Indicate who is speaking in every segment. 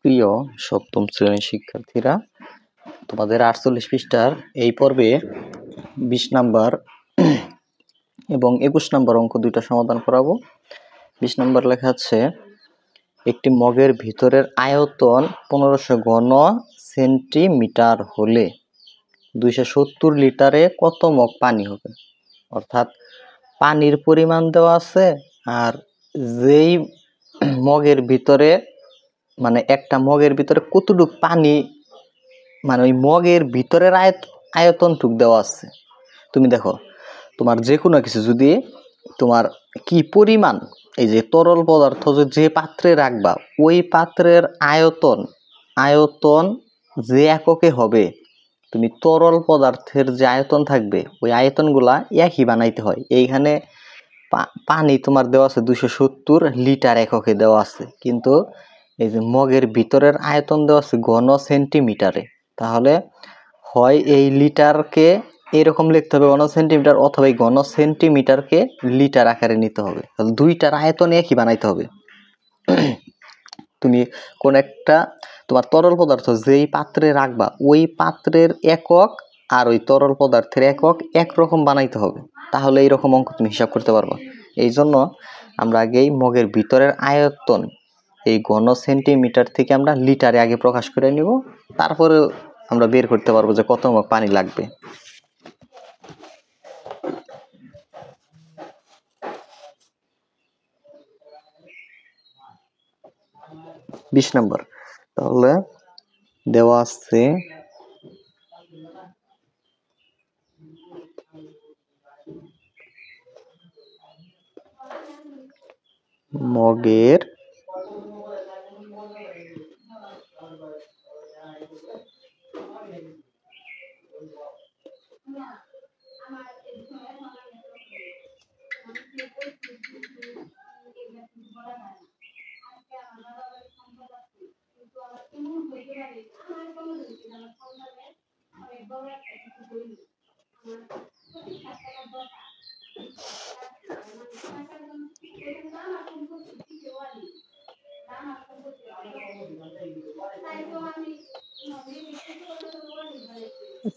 Speaker 1: প্রিয় সপ্তম শ্রেণীর শিক্ষার্থীরা, তোমাদের 48 পৃষ্ঠার এই পর্বে 20 নাম্বার এবং 21 নাম্বার অঙ্ক দুইটা সমাধান করাবো। 20 নাম্বার লেখা আছে, একটি মগের ভিতরের আয়তন 1500 ঘন সেন্টিমিটার হলে 270 লিটারে কত মগ পানি হবে। অর্থাৎ পানির পরিমাণ দেওয়া আছে, আর যেই মগের ভিতরে মানে একটা মগের ভিতরে কতটুক পানি, মানে ওই মগের ভিতরের আয়তনটুক দেওয়া আছে। তুমি দেখো, তোমার যে কোনো কিছু যদি তোমার কি পরিমাণ, এই যে তরল পদার্থ যে পাত্রে রাখবা, ওই পাত্রের আয়তন যে এককে হবে, তুমি তরল পদার্থের যে আয়তন থাকবে ওই আয়তনগুলা একই বানাইতে হয়। এইখানে পানি তোমার দেওয়া আছে 270 লিটার এককে দেওয়া আছে, কিন্তু এই যে মগের ভিতরের আয়তন দেওয়া আছে ঘন সেন্টিমিটারে। তাহলে হয় এই লিটারকে এরকম লিখতে হবে ঘন সেন্টিমিটার, অথবা এই ঘন সেন্টিমিটারকে লিটার আকারে নিতে হবে। তাহলে দুইটার আয়তন একই বানাইতে হবে। তুমি কোন একটা তোমার তরল পদার্থ যেই পাত্রে রাখবা, ওই পাত্রের একক আর ওই তরল পদার্থের একক একরকম বানাইতে হবে, তাহলে এইরকম অঙ্ক তুমি হিসাব করতে পারবা। এই জন্য আমরা আগেই মগের ভিতরের আয়তন এই ঘন সেন্টিমিটার থেকে আমরা লিটারে আগে প্রকাশ করে নিব, তারপরে আমরা বের করতে পারবো যে কত মগ পানি লাগবে। বিশ নম্বর, তাহলে দেওয়া আছে মগের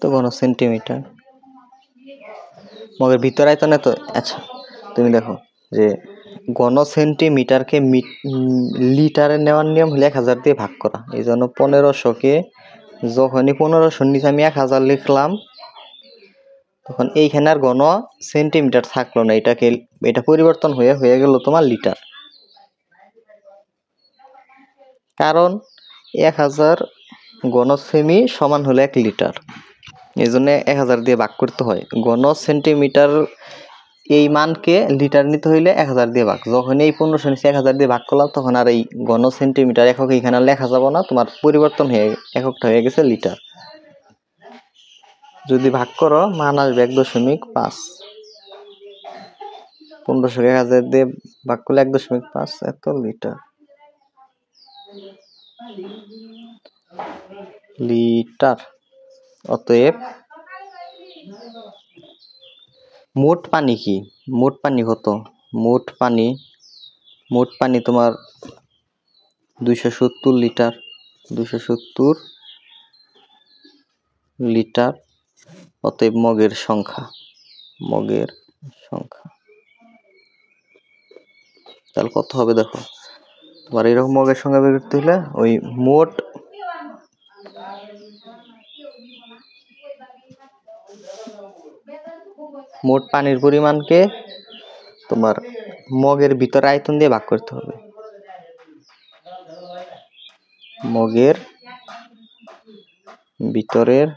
Speaker 1: তো ঘন সেন্টিমিটার মগের ভিতর আয়তন এত। আচ্ছা, তুমি দেখো যে ঘন সেন্টিমিটারকে লিটারে নেওয়ার নিয়ম হলে 1000 দিয়ে ভাগ করা। এই জন্য 1500কে যখনই 1500 নিচে আমি 1000 লিখলাম, তখন এইখানে আর ঘন সেন্টিমিটার থাকলো না, এটা পরিবর্তন হয়ে গেল তোমার লিটার। কারণ 1000 ঘন সেমি সমান হলো 1 লিটার, এই জন্য 1000 দিয়ে ভাগ করতে হয়। ঘন সেন্টিমিটার এই মানকে লিটার নিতে হইলে 1000 দিয়ে ভাগ। যখন এই 1500 নিচে 1000 দিয়ে ভাগ করলাম, তখন আর এই ঘন সেন্টিমিটার একক এখানে লেখা যাব না, তোমার পরিবর্তন হয়ে এককটা হয়ে গেছে লিটার। যদি ভাগ করো মান আসবে 1.5। 1500কে 1000 দিয়ে ভাগ করলে 1.5 এত লিটার। অতএব মোট পানি কি? মোট পানি কত? মোট পানি তোমার 270 লিটার। 270 লিটার। অতএব মগের সংখ্যা তাহলে কত হবে দেখো। তোমার এরকম মগের সংখ্যা বের করতে হলে ওই মোট পানির পরিমাণকে তোমার মগের ভিতর আয়তন দিয়ে ভাগ করতে হবে। মগের ভিতরের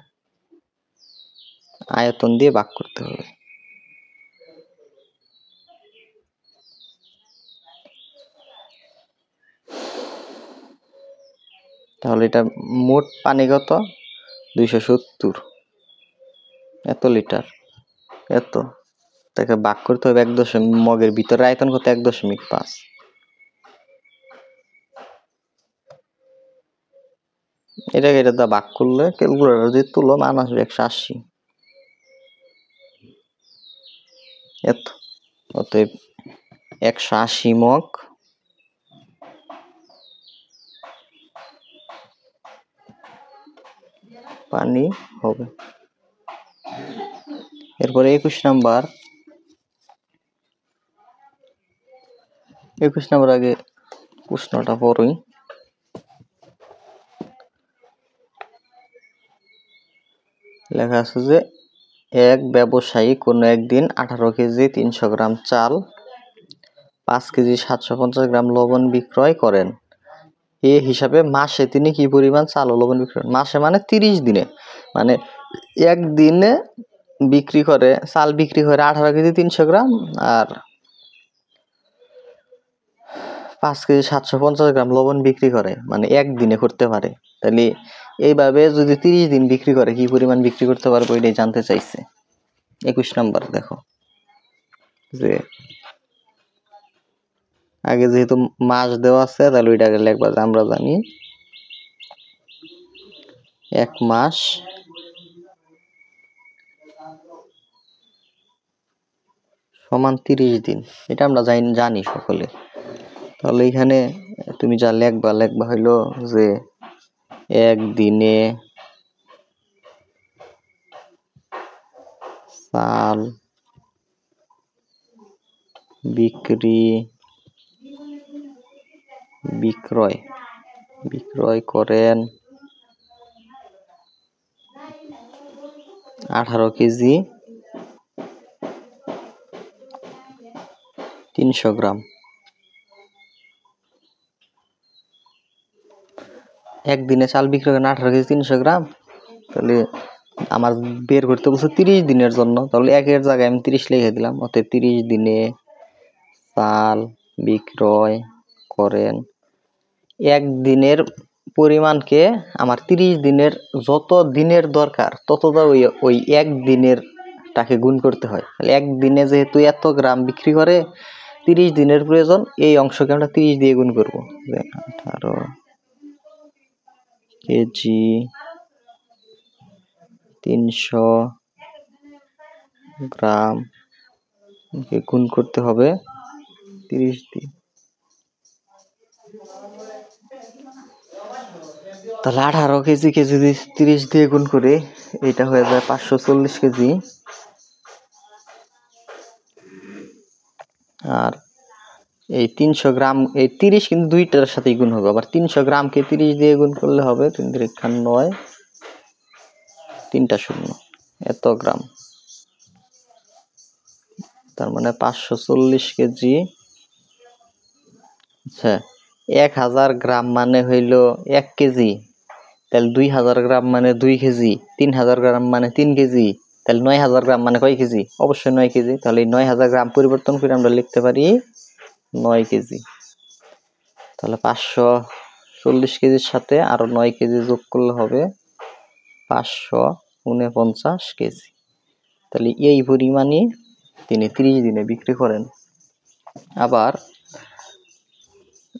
Speaker 1: আয়তন দিয়ে ভাগ করতে হবে। তাহলে এটা মোট পানি কত? 270 এত লিটার। তাকে ভাগ করতে হবে মগের ভিতরে আয়তন কত? 1.5। এটা দা ভাগ করলে ক্যালকুলেটর যদি তুলো মান আসবে 180। অতএব 180 মগ পানি হবে। এরপরে 21 নাম্বার আগে প্রশ্নটা পড়ই। লেখা আছে যে এক ব্যবসায়ী কোনো একদিন 18 কেজি 300 গ্রাম চাল, 5 কেজি 750 গ্রাম লবণ বিক্রয় করেন। এ হিসাবে মাসে তিনি কি পরিমাণ চাল ও লবণ বিক্রয় করেন? মাসে মানে 30 দিনে, মানে একদিনে বিক্রি করে, চাল বিক্রি করে 18 কেজি 300 গ্রাম আর 5 কেজি 750 গ্রাম লবণ বিক্রি করে, মানে একদিনে করতে পারে। তাহলে এইভাবে যদি 30 দিন বিক্রি করে কি পরিমাণ বিক্রি করতে পারবো এটাই জানতে চাইছে। 21 নাম্বার দেখো যে আগে যেহেতু মাস দেওয়া আছে তাহলে ওইটা আগে লিখবা যে আমরা জানি এক মাস সমান 30 দিন, এটা আমরা জানি সকলে। তাহলে এখানে তুমি যা লিখবা হইলো যে একদিনে চাল বিক্রয় করেন 18 কেজি 300 গ্রাম। একদিনে চাল বিক্রি করেন 18 কেজি 300 গ্রাম, তাহলে আমার বের করতে বলছে 30 দিনের জন্য, তাহলে একের জায়গায় আমি 30 লিখে দিলাম। অতএব 30 দিনে চাল বিক্রয় করেন। একদিনের পরিমাণকে আমার 30 দিনের যত দিনের দরকার ততটা ওই একদিনের টাকে গুণ করতে হয়। তাহলে একদিনে যেহেতু এত গ্রাম বিক্রি করে 30 দিনের প্রয়োজন, এই অংশকে আমরা 30 দিয়ে গুণ করব। 18 কেজি 300 গ্রাম গুণ করতে হবে 30 দিয়ে। তাহলে 18 কেজি 30 দিয়ে গুণ করে এটা হয়ে যায় 540 কেজি। আর এই 300 গ্রাম, এই 30 কিন্তু দুইটার সাথেই গুণ হবে, আবার 300 গ্রামকে 30 দিয়ে গুণ করলে হবে 3 3 9 3টা 0 এত গ্রাম। তার মানে 540 কেজি। আচ্ছা, 1000 গ্রাম মানে হইল 1 কেজি, তাহলে 2000 গ্রাম মানে 2 কেজি, 3000 গ্রাম মানে 3 কেজি, তাহলে 9000 গ্রাম মানে কয় কেজি? অবশ্যই 9 কেজি। তাহলে 9000 গ্রাম পরিবর্তন করে আমরা লিখতে পারি 9 কেজি। তাহলে 540 কেজির সাথে আরো 9 কেজি যোগ করলে হবে 549 কেজি। তাহলে এই পরিমাণই তিনি 30 দিনে বিক্রি করেন। আবার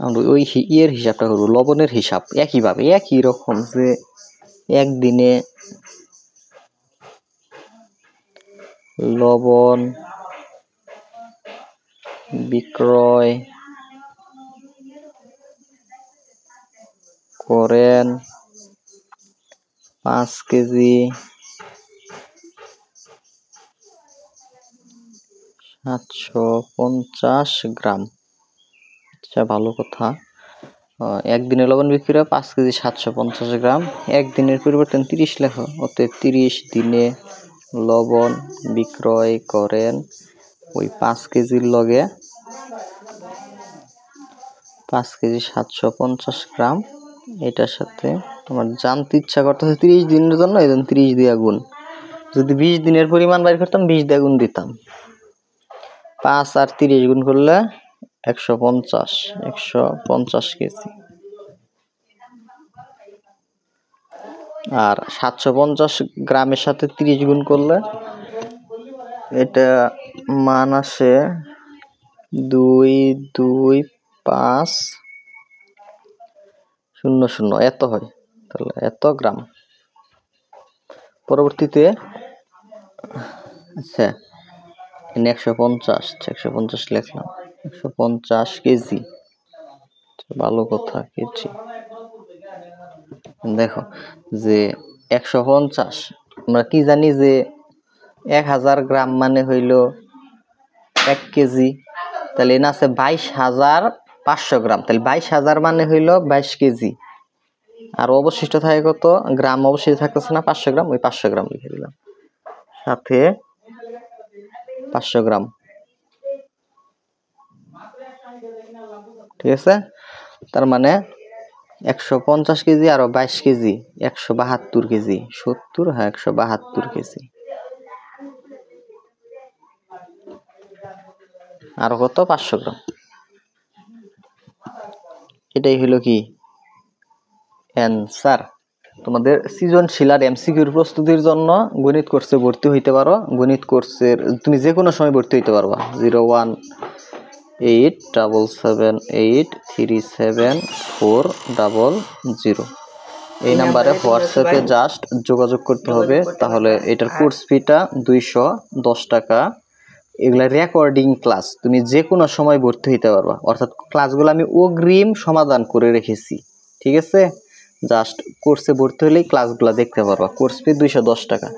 Speaker 1: আমরা ওই এর হিসাবটা করবো, লবণের হিসাব একইভাবে একই রকম, যে একদিনে লবণ বিক্রয় করেন 5 কেজি 750 গ্রাম। আচ্ছা, ভালো কথা। একদিনে লবণ বিক্রি হয় 5 কেজি 750 গ্রাম, একদিনের পরিবর্তন 30 লেখো। অতএব 30 দিনে লবণ বিক্রয় করেন ওই 5 কেজির লগে 5 কেজি 750 গ্রাম। এটার সাথে তোমার জানতে ইচ্ছা করতেছে 30 দিনের জন্য, এই জন্য 30 দিয়ে গুণ। যদি 20 দিনের পরিমাণ বাইর করতাম 20 দিয়ে গুণ দিতাম। 5 আর 30 গুণ করলে 150 কেজি। আর 750 গ্রামের সাথে 30 গুণ করলে এটা মান আসে 2250 এত হয়। তাহলে এত গ্রাম। পরবর্তীতে আচ্ছা 150 লিখলাম, 150 কেজি। ভালো কথা, কেজি। দেখো যে 150 আমরা কি জানি যে 1000 গ্রাম মানে হইল 1 কেজি, তাহলে এখানে আছে 22,500 গ্রাম, তাহলে 22,000 মানে হইল 22 কেজি। আর অবশিষ্ট থাকে কত গ্রাম, অবশিষ্ট থাকতেছে না 500 গ্রাম, ওই 500 গ্রাম লিখে দিলাম, সাথে 500 গ্রাম। ঠিক আছে, তার মানে 150 কেজি আর 22 কেজি 172 কেজি, 70 হ্যাঁ 172 কেজি। আর কত 500 গ্রাম। এটাই হলো কি অ্যান্সার। তোমাদের সৃজনশীল আর এমসিকিউর প্রস্তুতির জন্য গণিত কোর্সে ভর্তি হইতে পারো। গণিত কোর্সের তুমি যে কোনো সময় ভর্তি হইতে পারবা। 01877374740 এই নাম্বারে হোয়াটসঅ্যাপে জাস্ট যোগাযোগ করতে হবে। তাহলে এটার কোর্স ফিটা 210 টাকা। এগুলা রেকর্ডিং ক্লাস, তুমি যে কোনো সময় ভর্তি হইতে পারবা, অর্থাৎ ক্লাসগুলো আমি অগ্রিম সমাধান করে রেখেছি। ঠিক আছে, জাস্ট কোর্সে ভর্তি হলেই ক্লাসগুলো দেখতে পারবা। কোর্স ফি 210 টাকা।